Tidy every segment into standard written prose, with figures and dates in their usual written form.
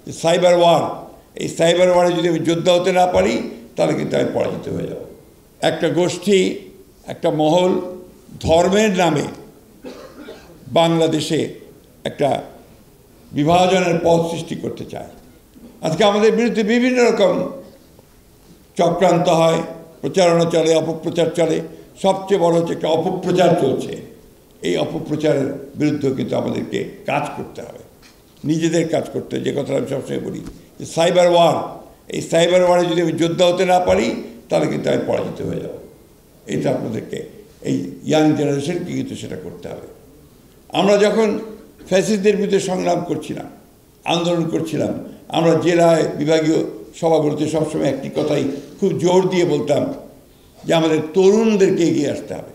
যে cyber war, এই cyber ওয়ারে যদি আমি যোদ্ধা হতে না পারি তাহলে কিন্তু আমি পরাজিত হয়ে যাব। একটা গোষ্ঠী, একটা মহল ধর্মের নামে বাংলাদেশে একটা বিভাজনের পথ সৃষ্টি করতে চায়। আজকে আমাদের বিরুদ্ধে বিভিন্ন রকম চক্রান্ত হয়, প্রচারণা চলে, অপপ্রচার চলে। সবচেয়ে বড় হচ্ছে একটা অপপ্রচার চলছে। এই অপপ্রচারের বিরুদ্ধেও কিন্তু আমাদেরকে কাজ করতে হবে, নিজেদের কাজ করতে। যে কথাটা আমি সবসময় বলি যে সাইবার ওয়ার, এই সাইবার ওয়ারে যদি আমি যোদ্ধা হতে না পারি তাহলে কিন্তু আমি পরাজিত হয়ে যাব। এটা আপনাদেরকে, এই ইয়াং জেনারেশনকে কিন্তু সেটা করতে হবে। আমরা যখন ফ্যাসিস্টদের বিরুদ্ধে সংগ্রাম করছিলাম, আন্দোলন করছিলাম, আমরা জেলায় বিভাগীয় সভাগুলোতে সবসময় একটি কথাই খুব জোর দিয়ে বলতাম যে আমাদের তরুণদেরকে এগিয়ে আসতে হবে,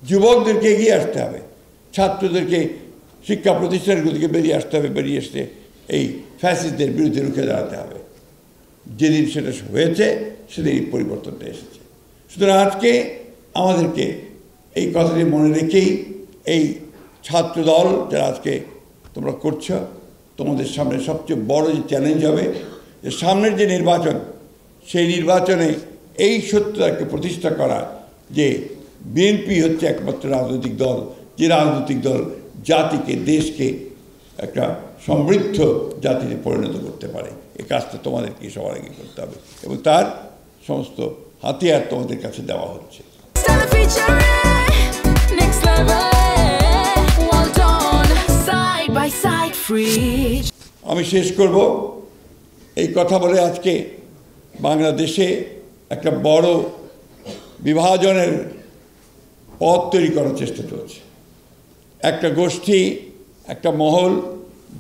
যুবকদেরকে এগিয়ে আসতে হবে, ছাত্রদেরকে শিক্ষা প্রতিষ্ঠানগুলো থেকে বেরিয়ে আসতে হবে, বেরিয়ে এসে এই ফ্যাসিস্টদের বিরুদ্ধে রুখে দাঁড়াতে হবে। যেদিন সেটা হয়েছে সেদিনই পরিবর্তনটা এসেছে। সুতরাং আজকে আমাদেরকে এই কথাটি মনে রেখেই এই ছাত্রদল যারা আজকে তোমরা করছো, তোমাদের সামনে সবচেয়ে বড় যে চ্যালেঞ্জ হবে যে সামনের যে নির্বাচন, সেই নির্বাচনে এই সত্যটাকে প্রতিষ্ঠা করা যে বিএনপি হচ্ছে একমাত্র রাজনৈতিক দল, যে রাজনৈতিক দল জাতিকে, দেশকে একটা সমৃদ্ধ জাতিতে পরিণত করতে পারে। এই কাজটা তোমাদেরকে সবার আগে করতে হবে এবং তার সমস্ত হাতিয়ার তোমাদের কাছে দেওয়া হচ্ছে। আমি শেষ করব এই কথা বলে, আজকে বাংলাদেশে একটা বড় বিভাজনের পথ তৈরি করার চেষ্টা চলছে। একটা গোষ্ঠী, একটা মহল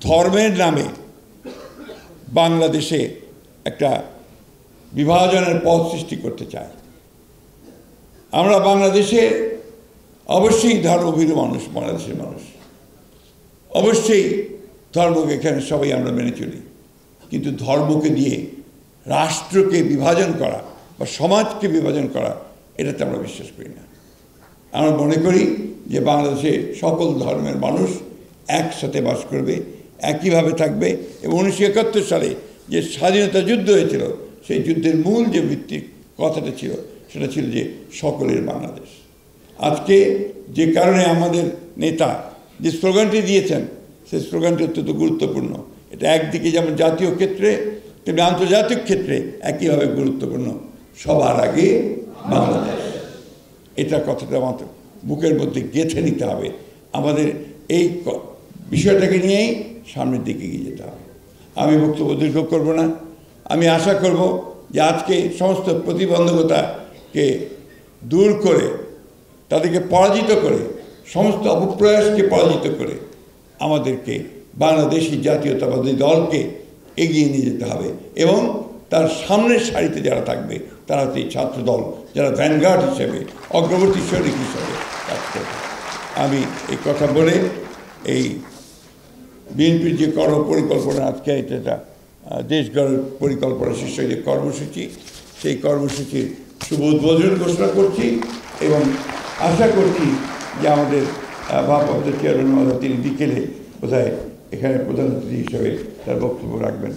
ধর্মের নামে বাংলাদেশে একটা বিভাজনের পথ সৃষ্টি করতে চায়। আমরা বাংলাদেশে অবশ্যই ধর্মভীরু মানুষ, বাংলাদেশের মানুষ অবশ্যই ধর্মকে এখানে সবাই আমরা মেনে চলি, কিন্তু ধর্মকে দিয়ে রাষ্ট্রকে বিভাজন করা বা সমাজকে বিভাজন করা এটাতে আমরা বিশ্বাস করি না। আমরা মনে করি যে বাংলাদেশে সকল ধর্মের মানুষ একসাথে বাস করবে, একইভাবে থাকবে এবং 1971 সালে যে স্বাধীনতা যুদ্ধ হয়েছিল সেই যুদ্ধের মূল যে ভিত্তিক কথাটা ছিল সেটা ছিল যে সকলের বাংলাদেশ। আজকে যে কারণে আমাদের নেতা যে স্লোগানটি দিয়েছেন সেই স্লোগানটি অত্যন্ত গুরুত্বপূর্ণ। এটা একদিকে যেমন জাতীয় ক্ষেত্রে তেমনি আন্তর্জাতিক ক্ষেত্রে একইভাবে গুরুত্বপূর্ণ, সবার আগে বাংলাদেশ। এটা কথাটা মাত্র বুকের মধ্যে গেঁথে নিতে হবে। আমাদের এই বিষয়টাকে নিয়েই সামনের দিকে এগিয়ে যেতে হবে। আমি বক্তব্য দীর্ঘ করব না। আমি আশা করব যে আজকে সমস্ত প্রতিবন্ধকতাকে দূর করে, তাদেরকে পরাজিত করে, সমস্ত অপপ্রয়াসকে পরাজিত করে আমাদেরকে বাংলাদেশি জাতীয়তাবাদী দলকে এগিয়ে নিয়ে যেতে হবে এবং তার সামনের সারিতে যারা থাকবে তারা হচ্ছে ছাত্র দল, যারা ভ্যানগার্ড হিসেবে, অগ্রবর্তী সৈনিক হিসেবে কাজ করবে। আমি এই কথা বলে এই বিএনপির যে কর্মপরিকল্পনা, আজকে এটা দেশ গড়ার পরিকল্পনা শীর্ষক যে কর্মসূচি, সেই কর্মসূচির শুভ উদ্বোধন ঘোষণা করছি এবং আশা করছি যে আমাদের ভারপ্রাপ্ত চেয়ারম্যান তিনি বিকেলে বোধহয় এখানে প্রধান অতিথি হিসেবে তার বক্তব্য রাখবেন।